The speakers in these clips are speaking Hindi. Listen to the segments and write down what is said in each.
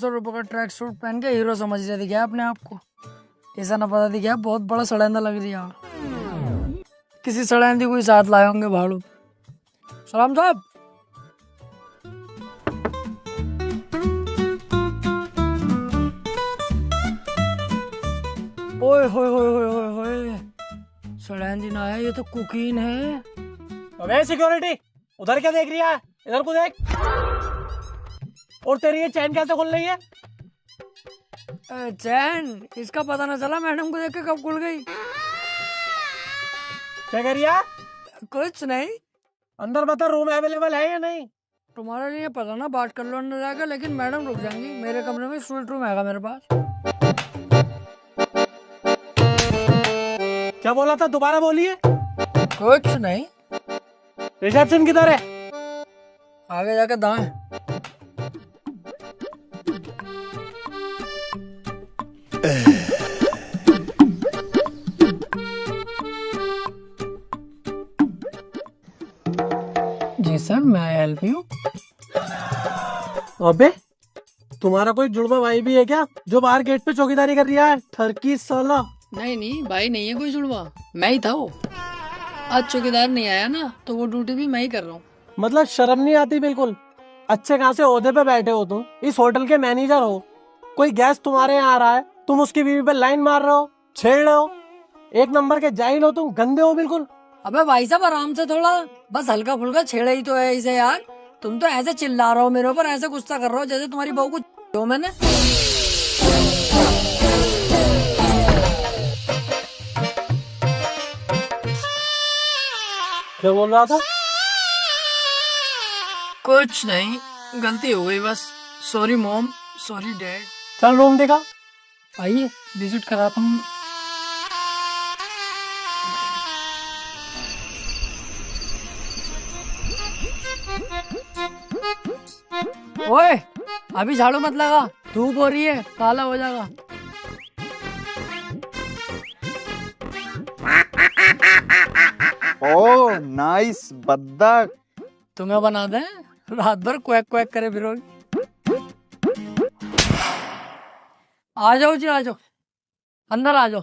₹400 का ट्रैक सूट पहन के हीरो समझ रहे दिखा अपने आप को। ऐसा ना पता दिखा बहुत बड़ा सड़ेंदा लग रही है। किसी सड़ेंदी कोई साथ लाए होंगे भाड़ू। सलाम साहब। ओए होए होए होए होए होए, सड़ेंदी ना है, ये तो कुकीन है। अबे सिक्योरिटी, उधर क्या देख रही है? इधर को देख। और तेरी ये चैन कैसे खुल रही है? चैन इसका पता ना चला, मैडम को देख के कब खुल गई। क्या कह रही है? कुछ नहीं। अंदर बता, रूम अवेलेबल है या नहीं? तुम्हारे लिए पता ना, बात कर लो अंदर जाकर, लेकिन मैडम रुक जाएंगी। मेरे कमरे में स्वीट रूम है मेरे पास। क्या बोला था, दोबारा बोलिए। कुछ नहीं। रिसेप्शन किधर है? आगे जाके दाएं। जी सर, मैं हेल्प यू। अबे तुम्हारा कोई जुड़वा भाई भी है क्या, जो बाहर गेट पे चौकीदारी कर रहा है? ठरकी साला। नहीं भाई नहीं है कोई जुड़वा, मैं ही था वो। आज चौकीदार नहीं आया ना, तो वो ड्यूटी भी मैं ही कर रहा हूँ। मतलब शर्म नहीं आती बिल्कुल? अच्छे खासे ओहदे पे बैठे हो तुम, इस होटल के मैनेजर हो। कोई गेस्ट तुम्हारे यहाँ आ रहा है, तुम उसकी बीवी पे लाइन मार रहे हो, छेड़ रहे हो। एक नंबर के जाहिल हो तुम, गंदे हो बिल्कुल। अबे भाई साहब आराम से थोड़ा, बस हल्का फुल्का छेड़ा ही तो है इसे यार। तुम तो ऐसे चिल्ला रहे हो मेरे ऊपर, ऐसे गुस्सा कर रहे हो जैसे तुम्हारी बहू को जो मैंने। क्या बोल रहा था? कुछ नहीं, गलती हो गई बस। Sorry mom, sorry dad. चल रूम देखा। आइए विजिट कराता हूँ। ओए अभी झाड़ू मत लगा, धूप हो रही है, काला हो जाएगा। ओह नाइस बद्दक। तुम्हें बना दे, रात भर क्वैक क्वैक करे फिरोगी। आ जाओ जी, आ जाओ, अंदर आ जाओ।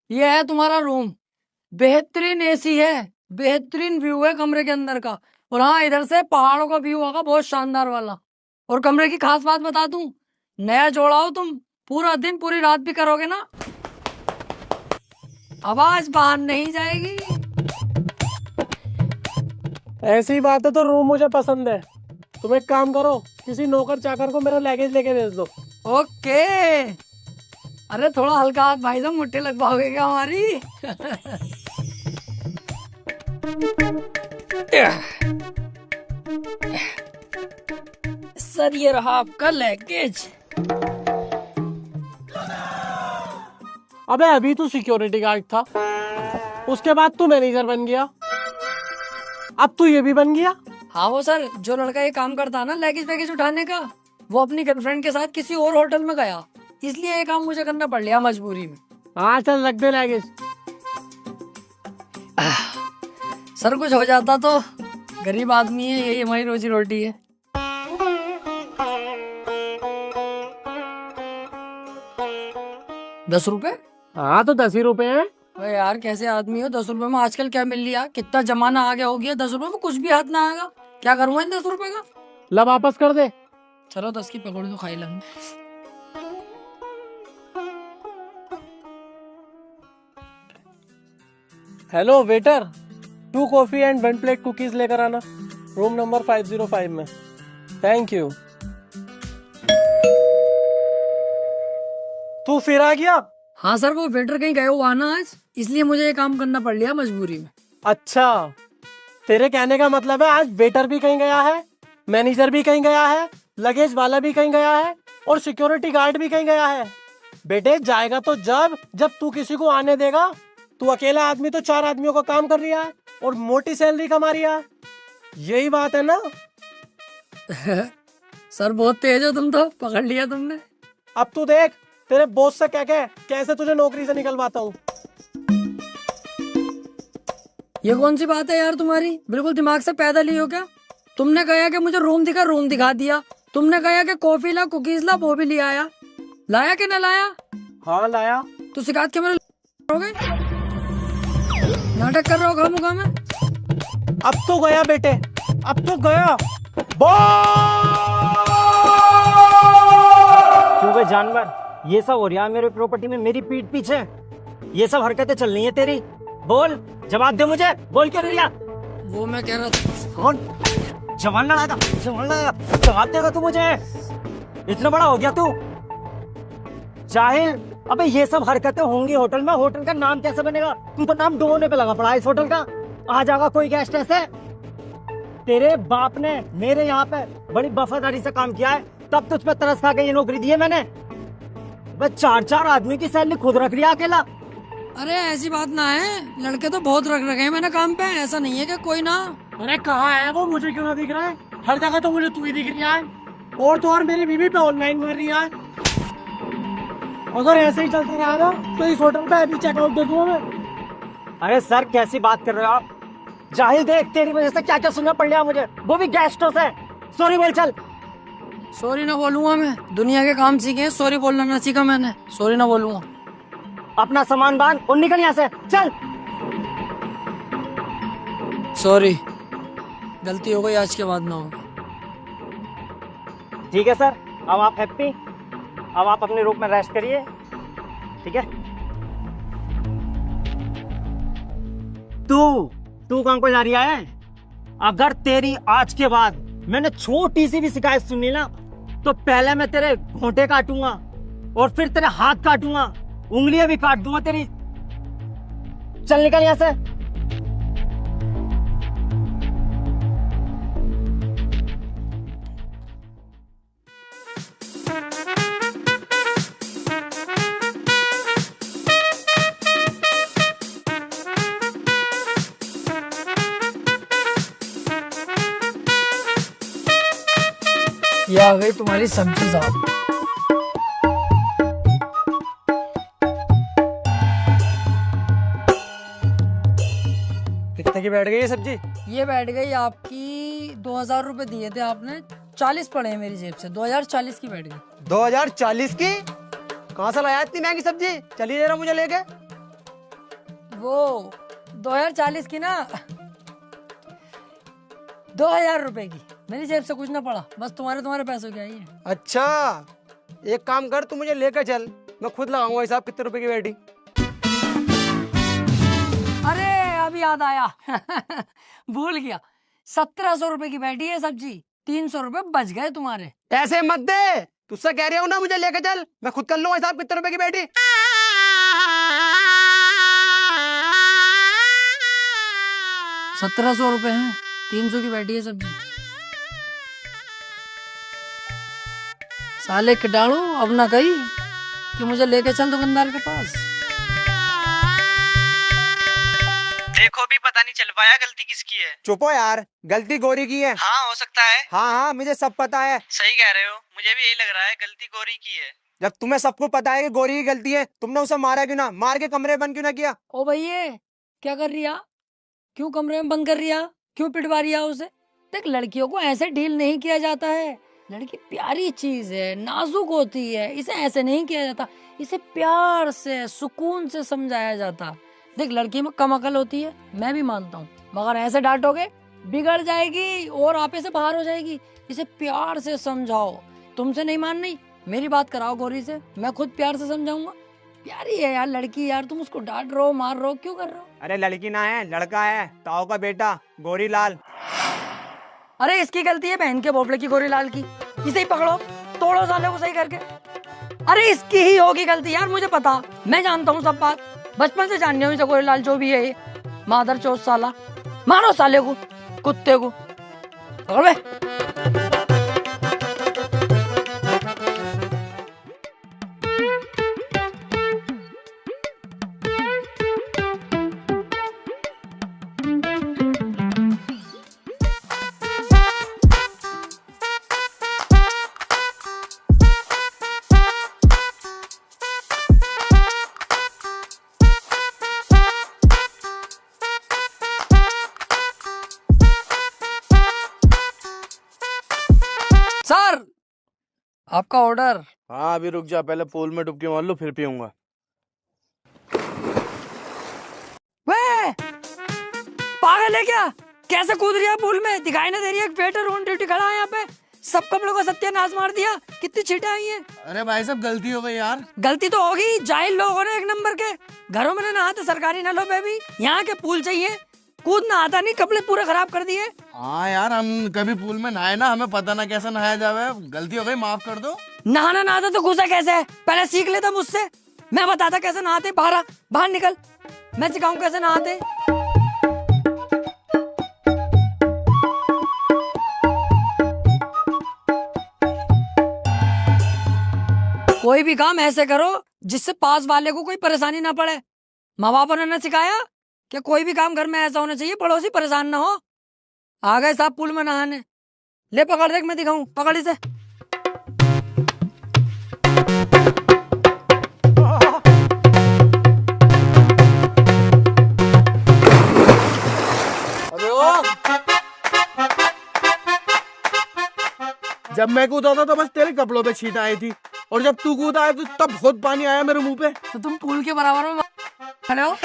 ये है तुम्हारा रूम। बेहतरीन एसी है, बेहतरीन व्यू है कमरे के अंदर का। और हाँ, इधर से पहाड़ों का व्यू होगा बहुत शानदार वाला। और कमरे की खास बात बता दूं, नया जोड़ा हो तुम, पूरा दिन पूरी रात भी करोगे ना, आवाज बाहर नहीं जाएगी। ऐसी बात है तो रूम मुझे पसंद है। तुम एक काम करो, किसी नौकर चाकर को मेरा लगेज लेके भेज दो। ओके। अरे थोड़ा हल्का हाथ भाई साहब, मुट्ठी लग पाओगे क्या हमारी? सर ये रहा आपका लगेज। अबे अभी तू सिक्योरिटी गार्ड था, उसके बाद तू मैनेजर बन गया, अब तू ये भी बन गया। हाँ वो सर, जो लड़का ये काम करता है ना लगेज वैगेज उठाने का, वो अपनी गर्लफ्रेंड के साथ किसी और होटल में गया, इसलिए ये काम मुझे करना पड़ लिया मजबूरी में। हाँ चल रख दे लगेज। सर कुछ हो जाता तो, गरीब आदमी है, यही हमारी रोजी रोटी है। ₹10? हाँ तो 10 ही रुपए हैं। अरे यार कैसे आदमी हो, ₹10 में आजकल क्या मिल लिया, कितना जमाना आ गया हो गया, ₹10 में कुछ भी हाथ ना आएगा। क्या करूँगा इन ₹10 का? ला वापस कर दे। चलो 10 की पकौड़ी तो खाई लेंगे। Hello waiter, 2 coffee and 1 plate cookies लेकर आना, रूम नंबर 505 में। Thank you. तू फिर आ गया? हाँ सर, वो वेटर कहीं गए हुआ ना आज, इसलिए मुझे ये काम करना पड़ लिया मजबूरी में। अच्छा, तेरे कहने का मतलब है आज वेटर भी कहीं गया है, मैनेजर भी कहीं गया है, लगेज वाला भी कहीं गया है, और सिक्योरिटी गार्ड भी कहीं गया है। बेटे जाएगा तो जब तू किसी को आने देगा। तू अकेला आदमी तो 4 आदमियों का काम कर रहा है और मोटी सैलरी कमा रहा है, यही बात है ना? सर बहुत तेज हो तुम तो, पकड़ लिया तुमने। अब तू देख, तेरे बॉस से कह के कैसे तुझे नौकरी से निकलवाता हूँ। ये कौन सी बात है यार तुम्हारी, बिल्कुल दिमाग से पैदल ही हो क्या? तुमने कहा कि मुझे रूम दिखा दिया, तुमने कहा कि कॉफी ला, कुकीज ला, वो भी ले आया। लाया कि ना लाया? हाँ लाया। तो शिकायत के मेरे हो गए, नाटक कर रहे हो खामोखा में। अब तो गया बेटे, अब तो गया। क्यों बे जानवर, ये सब हो रहा है मेरे प्रॉपर्टी में मेरी पीठ पीछे? ये सब हरकतें चल रही है तेरी? बोल, जवाब दे मुझे, बोल क्यों नहीं रहा? वो मैं कह रहा था। कौन जवान लड़ाएगा? जवान लड़ाएगा, जवाब देगा तू मुझे? इतना बड़ा हो गया तू जाहिल। अबे ये सब हरकतें होंगी होटल में, होटल का नाम कैसे बनेगा? तू तो नाम डुबोने पे लगा पड़ा है इस होटल का। आ जाएगा कोई गेस्ट ऐसे? तेरे बाप ने मेरे यहाँ पे बड़ी वफादारी से काम किया है, तब तुझ पे तरस खा के ये नौकरी दी है मैंने। बस 4-4 आदमी की सैलरी खुद रख लिया अकेला। अरे ऐसी बात ना है, लड़के तो बहुत रख रखे हैं मैंने काम पे, ऐसा नहीं है कि कोई ना। अरे कहाँ है वो, मुझे क्यों ना दिख रहा है? हर जगह तो मुझे तू ही दिख रहा है, और तो और मेरी बीवी पे ऑनलाइन मार रही है। अगर ऐसे ही चलते रहा ना तो इस होटल पे अभी चेकआउट दे दूंगा मैं। अरे सर कैसी बात कर रहे हो आप? जाहिल देख, तेरी वजह से क्या क्या सुनना पड़ रहा मुझे, वो भी गेस्टों से। सॉरी बोल चल। सॉरी ना बोलूंगा मैं, दुनिया के काम सीखे हैं, सॉरी बोलना ना सीखा मैंने, सॉरी ना बोलूंगा। अपना सामान बांध और निकल यहाँ से, चल। सॉरी, गलती हो गई, आज के बाद ना हो। ठीक है सर, अब आप हैप्पी, अब आप अपने रूम में रेस्ट करिए, ठीक है? तू कहाँ को जा रही है? अगर तेरी आज के बाद मैंने छोटी सी भी शिकायत सुनी ना, तो पहले मैं तेरे घोंटे काटूंगा और फिर तेरे हाथ काटूंगा, उंगलियां भी काट दूंगा तेरी। चल निकल यहाँ से। ये आ गई तुम्हारी सब्जी साहब। कितने की बैठ गई ये सब्जी? ये बैठ गई आपकी 2000 रुपए दिए थे आपने, 40 पड़े हैं मेरी जेब से, 2040 की बैठ गई। 2040 की? कहाँ से लाया इतनी महंगी सब्जी? चलिए जरा मुझे लेके। वो 2040 की ना, 2000 रुपए की, मेरी जेब से कुछ ना पड़ा, बस तुम्हारे पैसों की आई है। अच्छा, एक काम कर, तू मुझे लेकर चल, मैं खुद लगाऊंगा हिसाब कितने रुपए की बैठी। अरे अभी याद आया भूल गया, 1700 रुपए की बैठी है सब्जी, 300 रुपए बच गए तुम्हारे। ऐसे मत दे, तुझसे कह रहा हूँ ना, मुझे लेकर चल, मैं खुद कर लूंगा हिसाब कितने रुपए की बैठी। 1700 रुपए हैं, 300 की बैठी है सब्जी। साले कीटाणु अब ना कही कि मुझे लेके चल दुकानदार के पास। देखो भी पता नहीं चल पाया गलती किसकी है। चुप हो यार, गलती गोरी की है। हाँ हो सकता है। हाँ मुझे सब पता है। सही कह रहे हो, मुझे भी यही लग रहा है, गलती गोरी की है। जब तुम्हें सबको पता है कि गोरी की गलती है, तुमने उसे मारा क्यों ना? मार के कमरे बंद क्यों ना किया? ओ भैया क्या कर रही है? क्यों कमरे में बंद कर रही है? क्यों पिटवा रही है उसे? देख, लड़कियों को ऐसे डील नहीं किया जाता है, लड़की प्यारी चीज है, नाजुक होती है, इसे ऐसे नहीं किया जाता, इसे प्यार से सुकून से समझाया जाता। देख, लड़की में कम अकल होती है, मैं भी मानता हूँ, मगर ऐसे डांटोगे बिगड़ जाएगी और आपे से बाहर हो जाएगी। इसे प्यार से समझाओ, तुमसे नहीं मान रही, मेरी बात कराओ गौरी से, मैं खुद प्यार से समझाऊंगा। प्यारी है यार लड़की, यार तुम उसको डांट रहे हो, मार रहे हो, क्यों कर रहे हो? अरे लड़की ना है, लड़का है, ताऊ का बेटा गोरी लाल। अरे इसकी गलती है बहन के भोपले की, गोरी लाल की। इसे ही पकड़ो, तोड़ो साले को सही करके। अरे इसकी ही होगी गलती यार, मुझे पता, मैं जानता हूँ सब बात, बचपन से जाननी हूँ इसे, गोरी लाल जो भी है ये मादर चौथ साला। मारो साले को, कुत्ते को, पकड़ बे। आपका ऑर्डर। हाँ अभी रुक जा, पहले पूल में डुबकी मार लो फिर पीऊंगा। वे पागल है क्या? कैसे कूद रही है पूल में? दिखाई ना दे रही है? वेटर ऑन ड्यूटी खड़ा है यहाँ पे, सब कपड़ों को सत्यानाश मार दिया। कितनी छींटे आई है। अरे भाई साहब गलती हो गई यार। गलती तो होगी, जाहिल लोग हो रहे एक नंबर के। घरों में नहाते सरकारी नलों पे भी, यहाँ के पूल चाहिए। कूदना आता नहीं, कपड़े पूरे खराब कर दिए। हाँ यार हम कभी पूल में नहाए ना, हमें पता ना कैसे नहाया जावे। गलती हो गई, माफ कर दो। नहाना ना आता तो घुसा कैसे है? पहले सीख लेता मुझसे, मैं बताता कैसे नहाते। बाहर आ, बाहर निकल, मैं सिखाऊं कैसे नहाते। कोई भी काम ऐसे करो जिससे पास वाले को कोई परेशानी ना पड़े। माँ बाप ने ना सिखाया कि कोई भी काम घर में ऐसा होना चाहिए पड़ोसी परेशान ना हो। आ गए साहब पूल में नहाने। ले पकड़, देख मैं दिखाऊं, पकड़ इसे। जब मैं कूदा था तो बस तेरे कपड़ों पे छींट आई थी, और जब तू कूदा है तो तब बहुत पानी आया मेरे मुंह पे। तो तुम पूल के बराबर में खड़े हो,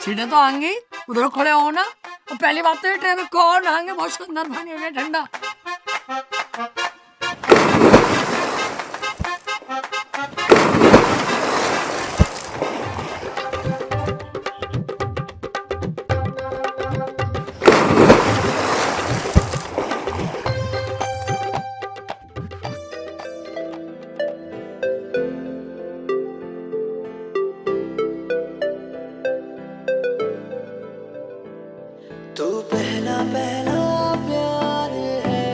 छींटे तो आएंगी, उधर खड़े हो ना। और पहली बात तो ये ट्रेन में कौन नहाएंगे, बहुत सुंदर पानी हो गया ठंडा। तू पहला पहला प्यार है।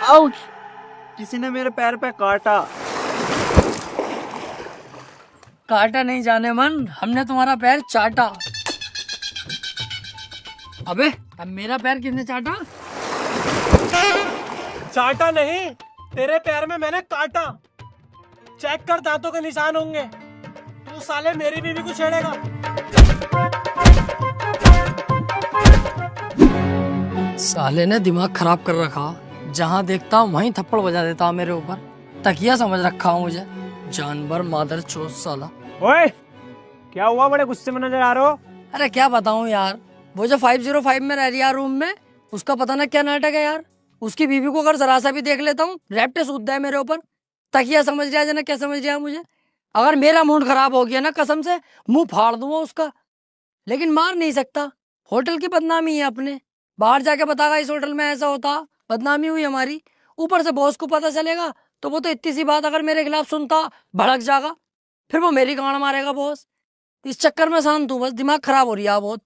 आउच! किसी ने मेरे पैर पे काटा। काटा नहीं जाने मन, हमने तुम्हारा पैर चाटा। अबे अब मेरा पैर किसने चाटा? चाटा नहीं, तेरे पैर में मैंने काटा। चेक कर, दांतों के निशान होंगे। तू साले मेरी बीवी को छेड़ेगा। साले ने दिमाग खराब कर रखा, जहाँ देखता हूँ वहीं थप्पड़ बजा देता हूँ मेरे ऊपर। तकिया समझ रखा हूँ मुझे, जानवर मादर चोद साला। ओए, क्या हुआ? बड़े गुस्से में नजर आ रहे हो। अरे क्या बताऊँ यार, वो जो 505 में रह रही है रूम में, उसका पता ना क्या नाटक है यार। उसकी बीवी को अगर जरा सा भी देख लेता हूँ, रैप्टे सूद है मेरे ऊपर। तकिया समझ रहा है ना, क्या समझ रहा है मुझे। अगर मेरा मूड खराब हो गया ना, कसम से मुंह फाड़ दूंगा उसका, लेकिन मार नहीं सकता। होटल की बदनामी है अपने, बाहर जाके बतागा इस होटल में ऐसा होता, बदनामी हुई हमारी। ऊपर से बॉस को पता चलेगा तो वो तो इतनी सी बात अगर मेरे खिलाफ सुनता भड़क जाएगा, फिर वो मेरी गांड मारेगा बॉस। इस चक्कर में शांत हूँ, बस दिमाग खराब हो रही है बहुत।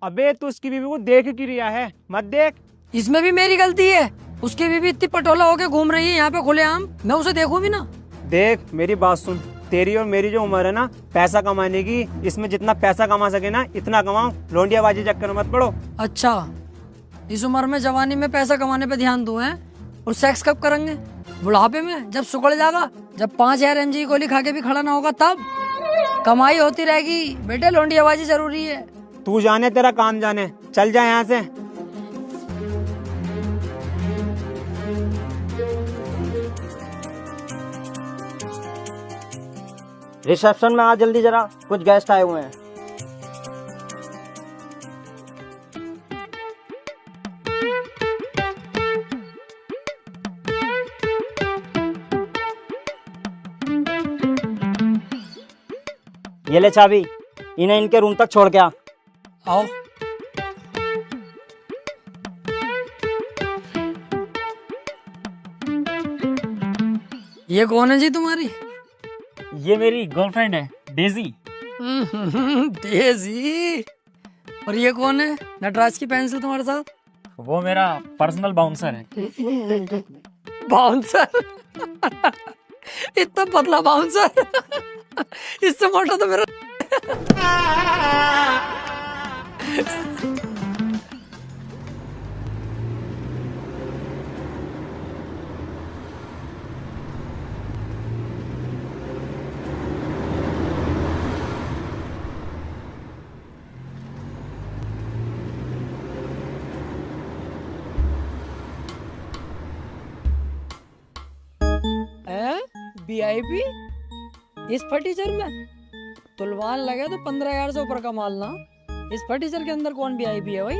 अबे तू उसकी बीवी को देख क्यों रिया है? मत देख। इसमें भी मेरी गलती है। उसकी बीवी इतनी पटोला होके घूम रही है यहाँ पे खुलेआम, मैं उसे देखूं भी ना। देख मेरी बात सुन, तेरी और मेरी जो उम्र है ना पैसा कमाने की, इसमें जितना पैसा कमा सके ना इतना कमाओ। लौंडियाबाजी चक्कर में मत पड़ो। अच्छा, इस उम्र में जवानी में पैसा कमाने पे ध्यान दूं हैं? और सेक्स कब करेंगे? बुढ़ापे में, जब सुकड़ जाएगा, जब 5000 mg की गोली खा के भी खड़ा ना होगा तब। कमाई होती रहेगी बेटे, लौंडियाबाजी जरूरी है। तू जाने तेरा काम जाने, चल जा यहाँ से। रिसेप्शन में आ जल्दी जरा, कुछ गेस्ट आए हुए हैं। ये ले चाबी, इन्हें इनके रूम तक छोड़ के आ। आओ। ये कौन है जी तुम्हारी? ये मेरी गर्लफ्रेंड है, डेजी। डेजी। और ये कौन है नटराज की पेंसिल तुम्हारे साथ? वो मेरा पर्सनल बाउंसर है। बाउंसर? इतना पतला बाउंसर? इससे मोटा तो मेरा। VIP इस फर्नीचर में तुलवान लगे तो 15,000 से ऊपर का माल ना। इस फर्नीचर के अंदर कौन VIP है भाई?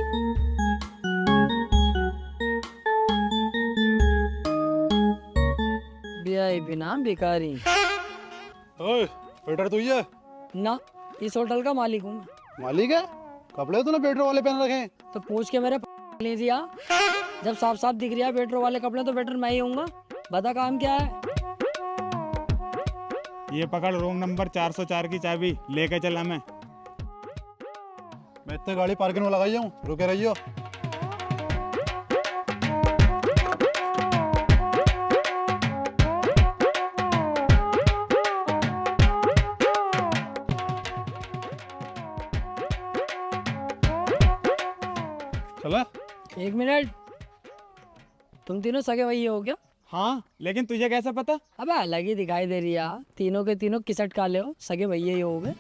VIP ना भिखारी। ओए, वेटर तू ही है? ना, इस होटल का मालिक हूँ। मालिक है? कपड़े तूने पेट्रोल वाले पहन रखे हैं। तो पूछ के मेरे ले दिया। जब साफ साफ दिख रहा है वेटर वाले कपड़े तो वेटर मैं ही हूँगा। बता काम क्या है? ये पकड़ रूम नंबर 404 की चाबी लेके चला मैं इतने गाड़ी पार्किंग में लगाई हूँ, रुके रहियो। चला 1 मिनट, तुम तीनों सगे भैये हो क्या? हाँ, लेकिन तुझे कैसे पता? अबे अलग ही दिखाई दे रही है यार। तीनों के तीनों किसट काले हो, सगे भैये ही हो गए।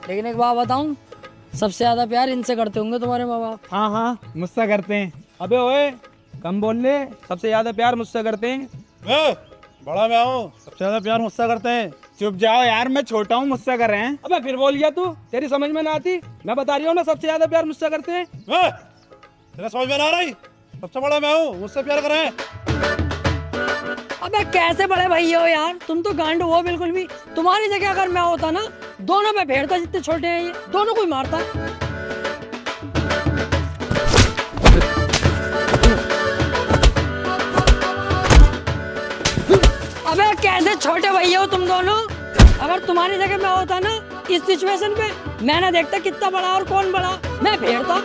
लेकिन एक बात बताऊं, सबसे ज्यादा प्यार इनसे करते होंगे तुम्हारे माँ बाप। हाँ हाँ, मुझसे करते हैं। अबे ओए, कम बोल ले, सबसे ज्यादा प्यार मुझसे करते हैं। बड़ा मैं हूँ, सबसे ज्यादा प्यार मुझसे करते हैं। चुप जाओ यार, मैं छोटा हूँ, मुझसे कर रहे हैं। अबे फिर बोल गया तू, तेरी समझ में ना आती। मैं बता रही हूँ ना, सबसे ज्यादा प्यार मुझसे करते हैं। तेरा समझ में ना आ रही? सबसे बड़ा मैं हूँ, मुझसे प्यार करें। अबे कैसे बड़े भैये हो यार, तुम तो गांड हो बिल्कुल भी। तुम्हारी जगह अगर मैं होता ना, दोनों में फेरता। जितने छोटे हैं ये दोनों को ही मारता। अबे कैसे छोटे भैये हो तुम दोनों। अगर तुम्हारी जगह मैं होता ना, इस सिचुएशन पे मैं ना देखता कितना बड़ा और कौन बड़ा, मैं फेरता।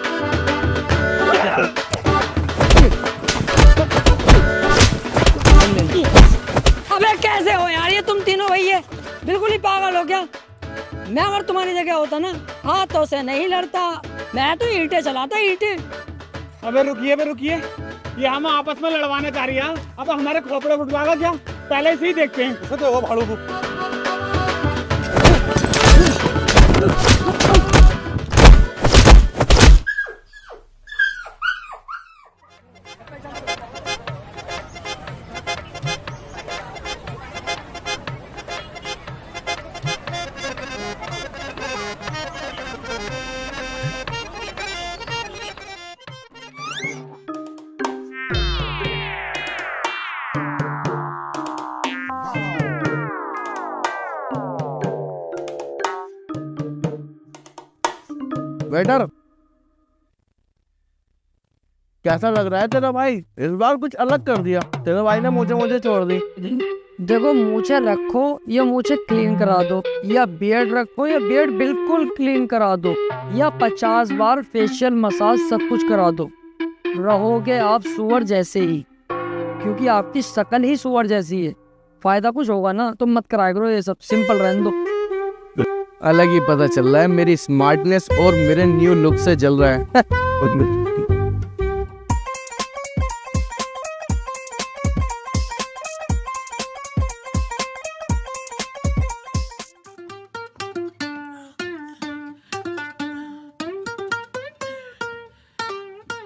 अबे कैसे हो यार ये तुम तीनों भैये, बिल्कुल ही पागल हो क्या? मैं अगर तुम्हारी जगह होता ना, हाथों से नहीं लड़ता, मैं तो ईंटें चलाता, ईंटें। अबे रुकिए, ये हम आपस में लड़वाने चाह रही है। अब हमारे खोपड़े फुटवाएगा क्या? पहले से ही देखते हैं। इसे तो भाड़ू को। वेटर, कैसा लग रहा है तेरा भाई? इस बार कुछ अलग कर दिया। तेरे भाई ने मुझे छोड़ दी। देखो, मूछें रखो या मूछें क्लीन करा दो, या बियर्ड रखो या बियर्ड बिल्कुल क्लीन करा दो, या 50 बार फेशियल मसाज सब कुछ करा दो, रहोगे आप सुअर जैसे ही। क्योंकि आपकी शक्ल ही सुअर जैसी है। फायदा कुछ होगा ना तो मत कराया करो ये सब, सिंपल रहने दो। अलग ही पता चल रहा है, मेरी स्मार्टनेस और मेरे न्यू लुक से जल रहा है।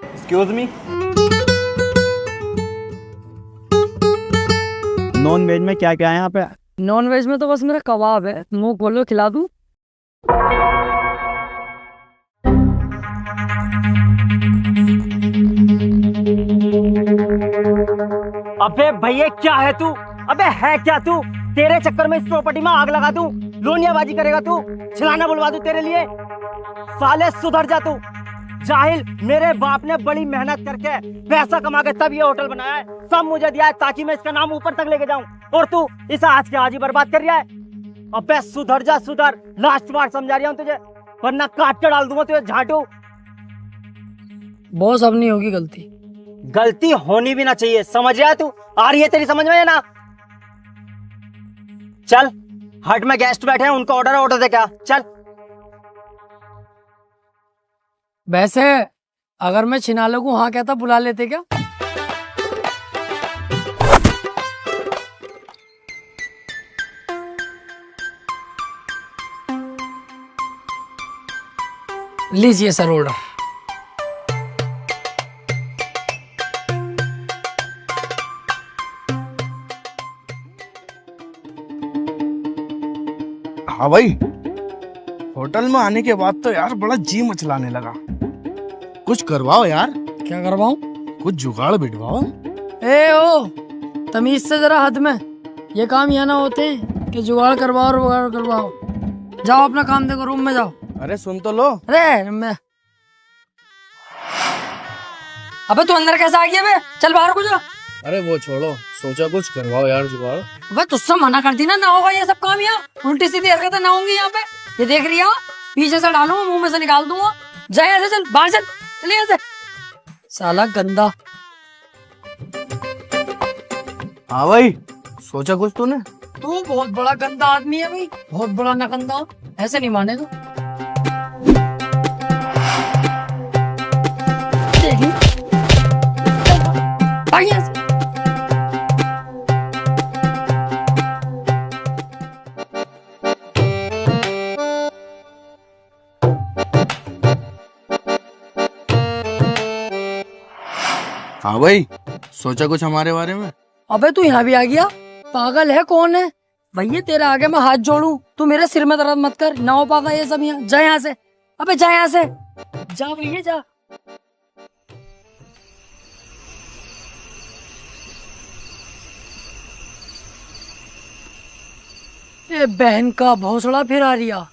एक्सक्यूज मी, नॉन वेज में क्या क्या है यहाँ पे? नॉन वेज में तो बस मेरा कबाब है, मुंह खोलो खिला दूं। अबे भैया क्या है तू? अबे है क्या तू? तेरे चक्कर में इस प्रॉपर्टी में आग लगा दूं, लोनियाबाजी करेगा तू, छिलाना बुलवा दूं तेरे लिए। साले सुधर जा तू जाहिल। मेरे बाप ने बड़ी मेहनत करके पैसा कमा के तब ये होटल बनाया है, सब मुझे दिया है ताकि मैं इसका नाम ऊपर तक लेके जाऊं, और तू इसे आज के आज ही बर्बाद कर रहा है। अबे सुधर जा सुधर, लास्ट बार समझा रहा हूं तुझे, वरना काट के डाल दूंगा तुझे झाटू। बॉस, अब नहीं होगी गलती। गलती होनी भी ना चाहिए, समझ रहा है तू? आ रही है तेरी समझ में या ना? चल हट में गेस्ट बैठे हैं, उनका ऑर्डर दे क्या? चल। वैसे अगर मैं छिना लगूं हाँ कहता बुला लेते क्या? लीजिए सर ऑर्डर। हाँ भाई, होटल में आने के बाद तो यार बड़ा जी मचलाने लगा। कुछ करवाओ यार। क्या करवाऊं? कुछ जुगाड़ बिठवाओ। ए ओ, तमीज से जरा हद में। ये काम यहाँ ना होते हैं कि जुगाड़ करवाओ और वगाड़ करवाओ। जाओ अपना काम देखो, रूम में जाओ। अरे सुन तो लो। अरे मैं अबे तू अंदर कैसे आ गया बे? चल बाहर को जा। अरे वो छोड़ो, सोचा कुछ करवाओ यार जुगाड़। अबे तुझसे मना करती ना होगा ये सब काम यहाँ। उल्टी सीधी हरकतें ना होंगी यहाँ पे। ये देख रही हो, पीछे से डालूंगा, मुंह में से निकाल दूंगा। जा यहाँ से, चल बाहर चल, चल यहाँ से। साला गंदा। हाँ भाई, सोचा कुछ तूने? तू बहुत बड़ा गंदा आदमी है भाई, बहुत बड़ा नगंदा। ऐसे नहीं माने तू। भाग यहाँ से। हाँ भाई, सोचा कुछ हमारे बारे में? अबे तू यहाँ भी आ गया? पागल है कौन है भैया? तेरे आगे मैं हाथ जोड़ूं, तू मेरे सिर में दर्द मत कर। ना हो पागा ये सब यहाँ। जा यहाँ से, अबे जा यहाँ से, जा भैया जा। ये बहन का भौसड़ा फिर आ रिया।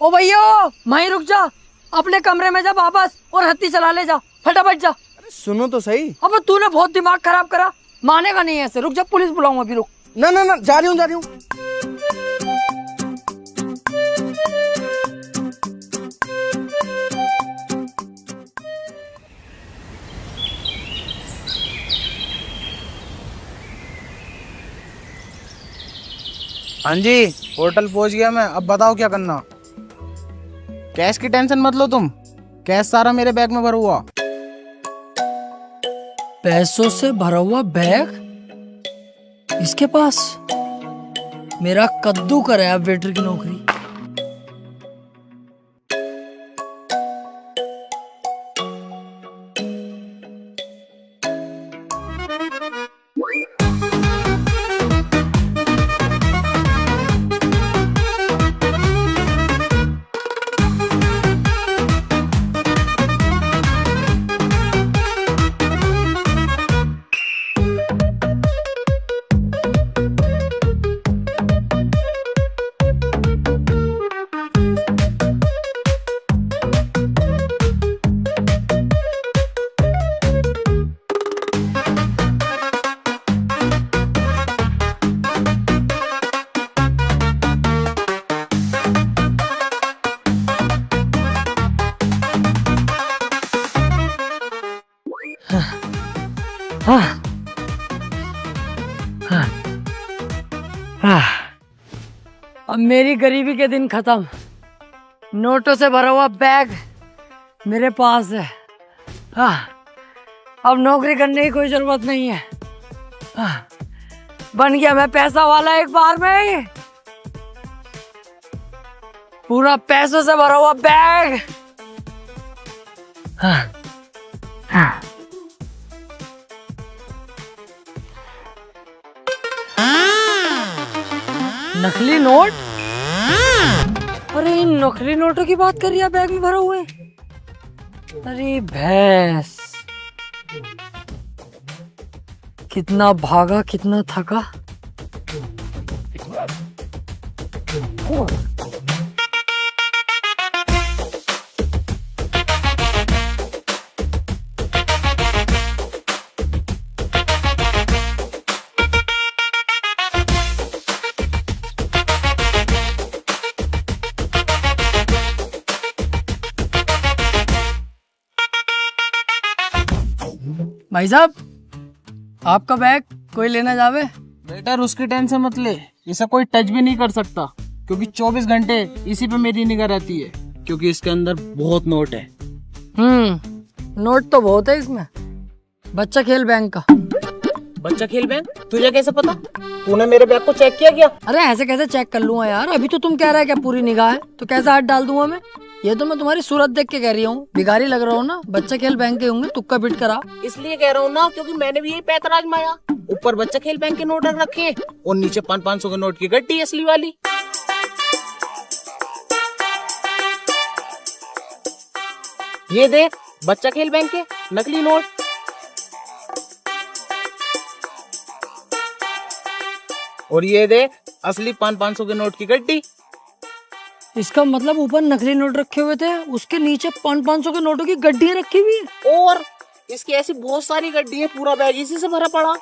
ओ भैया वहीं रुक जा, अपने कमरे में जा वापस और हत्ती चला ले जा, फटाफट जा। सुनो तो सही। अब तूने बहुत दिमाग खराब करा, मानेगा नहीं ऐसे। रुक जा, पुलिस बुलाऊंगा अभी, रुक। ना ना ना, जा रही हूँ जा रही हूँ। हाँ जी, होटल पहुंच गया मैं। अब बताओ क्या करना। कैश की टेंशन मत लो तुम, कैश सारा मेरे बैग में भरा हुआ। पैसों से भरा हुआ बैग इसके पास? मेरा कद्दू करे अब वेटर की नौकरी। अब मेरी गरीबी के दिन खत्म। नोटों से भरा हुआ बैग मेरे पास है। अब नौकरी करने की कोई जरूरत नहीं है। बन गया मैं पैसा वाला एक बार में ही। पूरा पैसों से भरा हुआ बैग। नकली नोट? अरे इन नकली नोटों की बात कर रही है बैग में भरे हुए? अरे भैंस, कितना भागा कितना थका। भाई साहब, आपका बैग कोई लेना जावे? बेटर उसकी टेंशन मत ले, इसे कोई टच भी नहीं कर सकता, क्योंकि 24 घंटे इसी पे मेरी निगाह रहती है, क्योंकि इसके अंदर बहुत नोट है। नोट तो बहुत है इसमें। बच्चा खेल बैंक का। बच्चा खेल बैंक? तुझे कैसे पता? तूने मेरे बैग को चेक किया क्या? अरे ऐसे कैसे चेक कर लूंगा यार? अभी तो तुम कह रहे हैं क्या पूरी निगाह है, तो कैसे हाथ डाल दूंगा मैं? ये तो मैं तुम्हारी सूरत देख के कह रही हूँ, भिखारी लग रहा हूँ ना। बच्चा खेल बैंक के होंगे, तुक्का बिट करा। इसलिए कह रहा हूँ ना, क्योंकि मैंने भी यही पैतरा आजमाया। ऊपर बच्चा खेल बैंक के नोट रख रखे हैं और नीचे 500 के नोट की गड्डी असली वाली। ये देख, बच्चा खेल बैंक के नकली नोट। और ये देख, असली 500 के नोट की गड्डी। इसका मतलब ऊपर नकली नोट रखे हुए थे, उसके नीचे 500 के नोटों की गड्डियां रखी हुई है। और इसकी ऐसी बहुत सारी गड्डी है, पूरा बैग इसी से भरा पड़ा।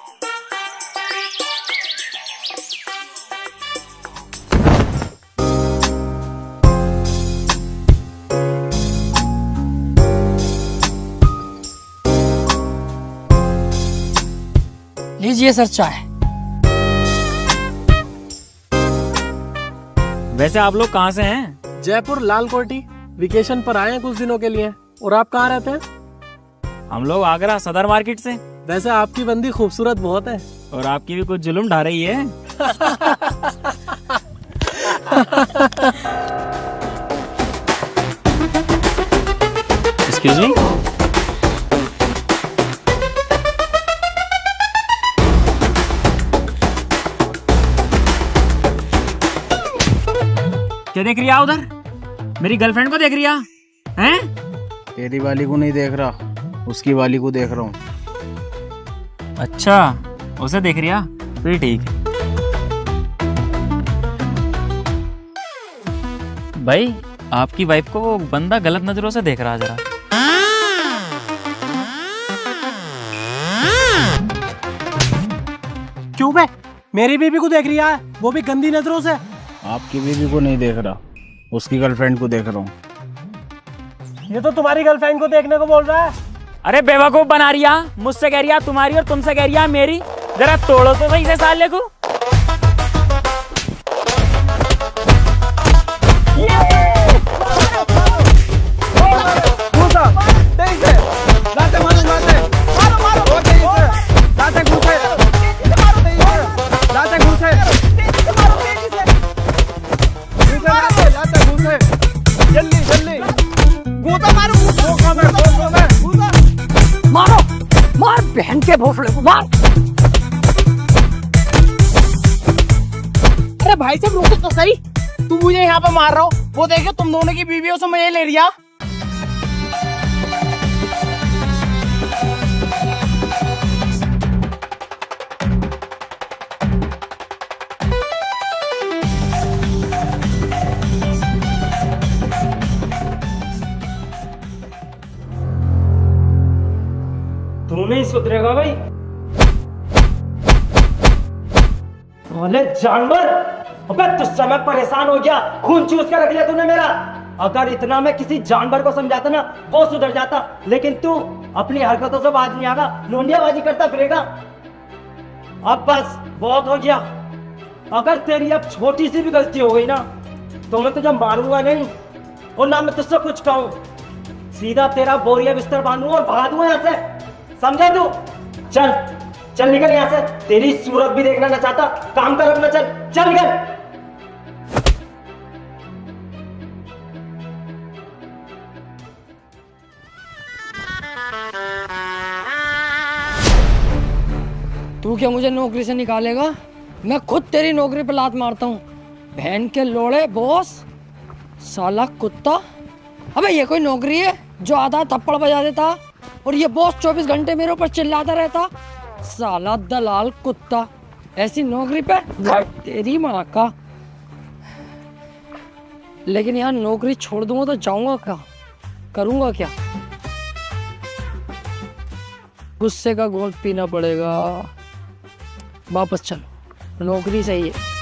लीजिए सर चाय। वैसे आप लोग कहाँ से हैं? जयपुर लाल कोठी वेकेशन पर आए हैं कुछ दिनों के लिए। और आप कहाँ रहते हैं? हम लोग आगरा सदर मार्केट से। वैसे आपकी बंदी खूबसूरत बहुत है। और आपकी भी कुछ जुल्म ढा रही है। Excuse me. क्या देख रही है उधर? मेरी गर्लफ्रेंड को देख रही है? तेरी वाली को नहीं देख रहा, उसकी वाली को देख रहा हूँ। अच्छा, उसे देख रही है, फिर ठीक है। भाई, आपकी वाइफ को वो बंदा गलत नजरों से देख रहा है जरा। क्यों बे? मेरी बीबी को देख रही है, वो भी गंदी नजरों से। आपकी बीवी को नहीं देख रहा, उसकी गर्लफ्रेंड को देख रहा हूँ। ये तो तुम्हारी गर्लफ्रेंड को देखने को बोल रहा है। अरे बेवकूफ बना रही है, मुझसे कह रही है तुम्हारी और तुमसे कह रही है मेरी। जरा तोड़ो तो सही से साले को। मारो, मार बहन के भोसले को मार। अरे भाई साहब रुको तो सही, तू मुझे यहाँ पे मार रहा हो, वो देखो तुम दोनों की बीवियों से मजे ले लिया। तू नहीं सुधरेगा भाई। बोले जानवर, अबे तुझसे मैं परेशान हो गया, खून चूस के रख लिया तूने मेरा। अगर इतना मैं किसी जानवर को समझाता ना, वो सुधर जाता, लेकिन तू अपनी हरकतों से बाज नहीं आगा, लोंडियाबाजी करता फिरेगा। अब बस बहुत हो गया। अगर तेरी अब छोटी सी भी गलती हो गई ना, तो मैं तुझे मारूंगा नहीं और ना मैं तुझसे कुछ कहूं, सीधा तेरा बोरिया बिस्तर बांधूंगा और भगा दूंगा यहाँ से। समझा तू? चल चल निकल यहाँ से, तेरी सूरत भी देखना ना चाहता। काम कर अपना, चल चल निकल। तू क्या मुझे नौकरी से निकालेगा? मैं खुद तेरी नौकरी पे लात मारता हूँ। बहन के लोड़े बॉस, साला कुत्ता। अबे ये कोई नौकरी है जो आधा थप्पड़ बजा देता और ये बॉस 24 घंटे मेरे ऊपर चिल्लाता रहता? साला दलाल कुत्ता, ऐसी नौकरी पे तेरी माँ का। लेकिन यार नौकरी छोड़ दूंगा तो जाऊंगा क्या, करूंगा क्या? गुस्से का घोल पीना पड़ेगा। वापस चलो, नौकरी सही है।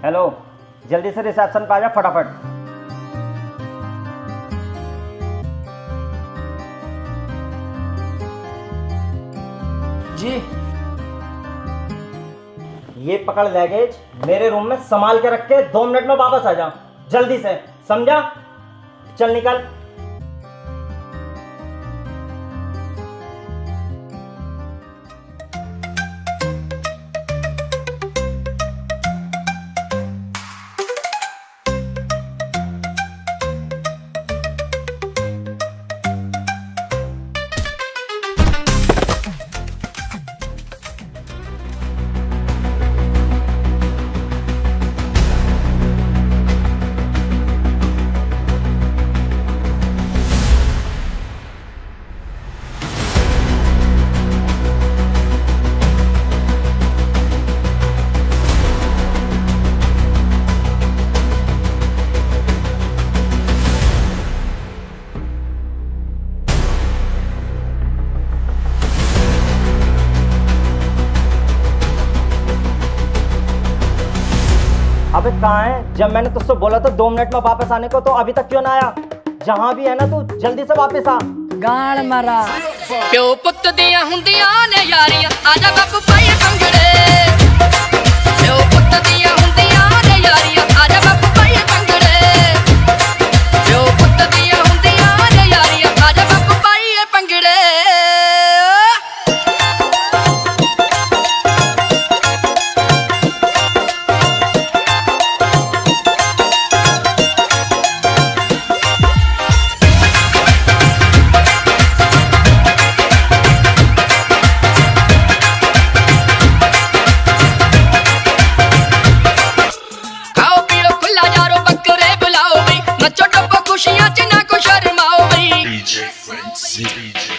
हेलो, जल्दी से रिसेप्शन पे आ जा फटाफट। जी। ये पकड़ लगेज, मेरे रूम में संभाल के रख के 2 मिनट में वापस आ जा, जल्दी से, समझा? चल निकल। अबे कहाँ है? जब मैंने तुझसे बोला था 2 मिनट में वापस आने को, तो अभी तक क्यों ना आया? जहाँ भी है ना तू, जल्दी से वापस आ। गाड़ मरा प्यो पुत दिया हुंदियां ने यारियां, आजा बापू पाई